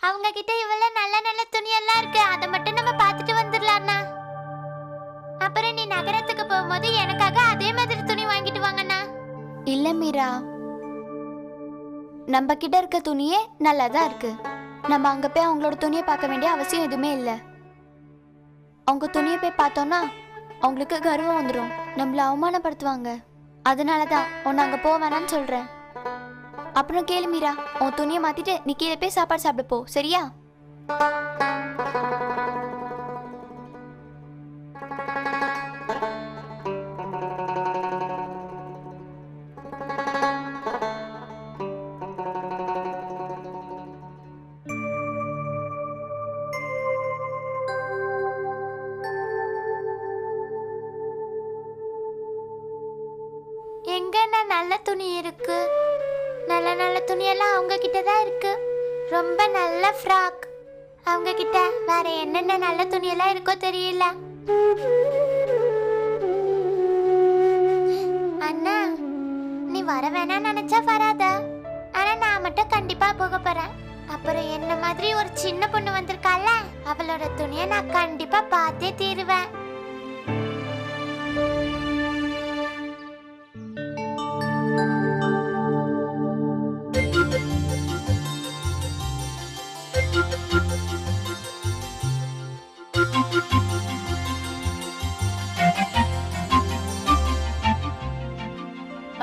அவங்க கிட்ட இவ்வளவு நல்ல நல்ல துணியெல்லாம் இருக்கு, அதை மட்டும் நம்ம பார்த்துட்டு வந்துடலாம்ண்ணா. அப்புறம் நீ நகரத்துக்கு போகும்போது எனக்காக அதே மாதிரி துணி வாங்கிட்டு வாங்கண்ணா. இல்ல மீரா, நம்ம கிட்ட இருக்க துணியே நல்லாதான் இருக்கு. நம்ம அங்க போய் அவங்களோட துணியை பார்க்க வேண்டிய அவசியம் எதுவுமே இல்லை. அவங்க துணியை போய் பார்த்தோம்னா அவங்களுக்கு கர்வம் வந்துடும், நம்மள அவமானப்படுத்துவாங்க. அதனாலதான் உன்னை அங்க போக வேணாம்னு சொல்றேன். அப்புறம் கேளு மீரா, உன் துணியை மாத்திட்டு நீ கீழே போய் சாப்பாடு சாப்பிட போ, சரியா? எங்கண்ணா நல்ல துணி இருக்கு? நல்ல நல்ல துணியெல்லாம் அவங்க கிட்ட தான் இருக்கு. ரொம்ப நல்ல ஃப்ராக். அவங்க கிட்ட வேற என்னென்ன நல்ல துணியெல்லாம் இருக்கோ தெரியல. அண்ணா, நீ வர வேணாம் நினைச்சா வராத. ஆனா நான் மட்டும் கண்டிப்பா போக போறேன். அப்புறம் என்ன மாதிரி ஒரு சின்ன பொண்ணு வந்திருக்கால, அவளோட துணியை நான் கண்டிப்பா பார்த்தே தீருவேன்.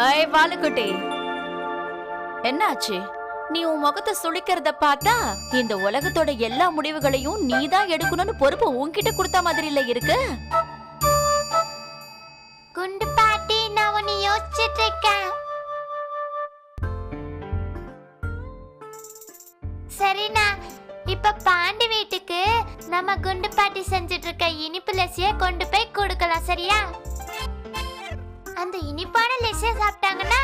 ஐ வாலுக்குட்டி, என்னாச்சு? நீ உன் முகத்தை சுளிக்கிறத பார்த்தா இந்த உலகத்தோட எல்லா முடிவுகளையும் நீதான் எடுக்கணும்னு பொறுப்பு உன்கிட்ட கொடுத்த மாதிரி இல்ல இருக்கு. குண்டு பாட்டி, நான் உன்னை யோசிச்சுட்டு இருக்கேன். சரிண்ணா, இப்ப பாண்டி வீட்டுக்கு நம்ம குண்டு பாட்டி செஞ்சுட்டு இருக்க இனிப்பு லசிய கொண்டு போய் கொடுக்கலாம், சரியா? அந்த இனிப்பான லெசிய சாப்பிட்டாங்கன்னா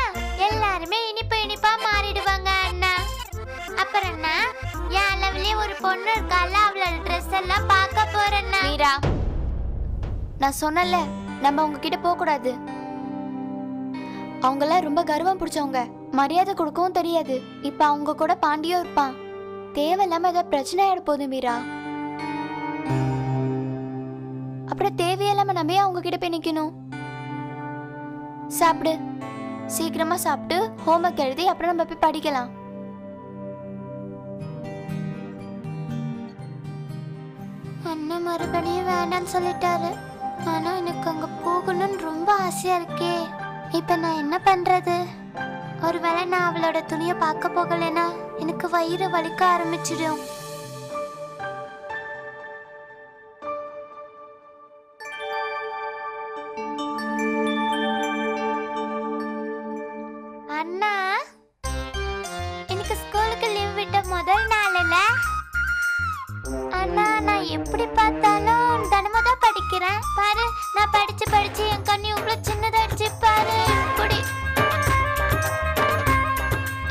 எல்லாருமே இனிப்பு இனிப்பா மாறிடுவாங்க அண்ணா. அப்புறம் அண்ணா, என் அளவுலயே ஒரு பொண்ணு இருக்கால, அவளோட ட்ரெஸ் எல்லாம் பார்க்க போறேன்னா. மீரா, நான் சொன்னல நம்ம அவங்க கிட்ட போக கூடாது. அவங்கெல்லாம் ரொம்ப கர்வம் பிடிச்சவங்க, மரியாதை கொடுக்கவும் தெரியாது. இப்ப அவங்க கூட பாண்டியும் இருப்பான். தேவையில்லாம ஏதாவது பிரச்சனை ஆயிட போகுது மீரா. அப்புறம் தேவையில்லாம நம்ம அவங்க கிட்ட போய் நிக்கணும். சாப்பிடு, சீக்கிரமா சாப்பிட்டு ஹோம்ஒர்க் எழுதி அப்புறம் நம்ம போய் படிக்கலாம். அண்ணன் மறுபடியும் வேண்டான்னு சொல்லிட்டாரு. ஆனா எனக்கு அங்க போகணும்னு ரொம்ப ஆசையா இருக்கே. இப்ப நான் என்ன பண்றது? ஒருவேளை நான் அவளோட துணியை பார்க்க போகலைன்னா எனக்கு வயிறு வலிக்க ஆரம்பிச்சிடும். அண்ணா, எனக்கு ஸ்கூலுக்கு லீவ் விட்ட முதல் நாள்ல அண்ணா, நான் எப்படி பார்த்தாலும் தினமும் தான் படிக்கிறேன். பாரு, நான் படிச்சு படிச்சு என் கண்ணு இவ்வளவு சின்னதாயிடுச்சு பாரு. இப்படி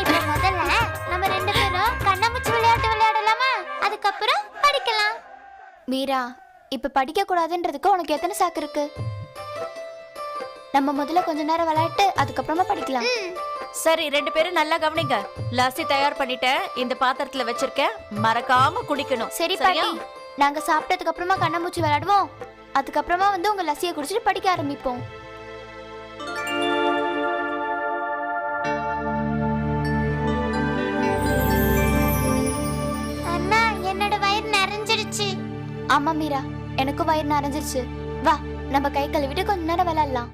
இப்ப முதல்ல நம்ம ரெண்டு பேரும் கண்ணாமூச்சி விளையாட்டு விளையாடலாமா? அதுக்கப்புறம் படிக்கலாம். மீரா, இப்ப படிக்க கூடாதுன்றதுக்கு உனக்கு எத்தனை சாக்கு இருக்கு? நம்ம முதல்ல கொஞ்ச நேரம் விளையாட்டு அதுக்கப்புறமா படிக்கலாம். சரி, ரெண்டு பேரும் நல்லா கவனிங்க. லஸ்ஸி தயார் பண்ணிட்டேன், இந்த பாத்திரத்துல வச்சிருக்கேன், மறக்காம குடிக்கணும். சரி பாட்டி, நாங்க சாப்பிட்டதுக்கு அப்புறமா கண்ணாமூச்சி விளையாடுவோம். அதுக்கப்புறமா வந்து உங்க லஸ்ஸியை குடிச்சிட்டு படிக்க ஆரம்பிப்போம். அண்ணா, என்னோட வயிறு நிறைஞ்சிருச்சு. ஆமா மீரா, எனக்கும் வயிறு நிறைஞ்சிருச்சு. வா, நம்ம கை கழுவிட்டு கொஞ்ச நேரம் விளையாடலாம்.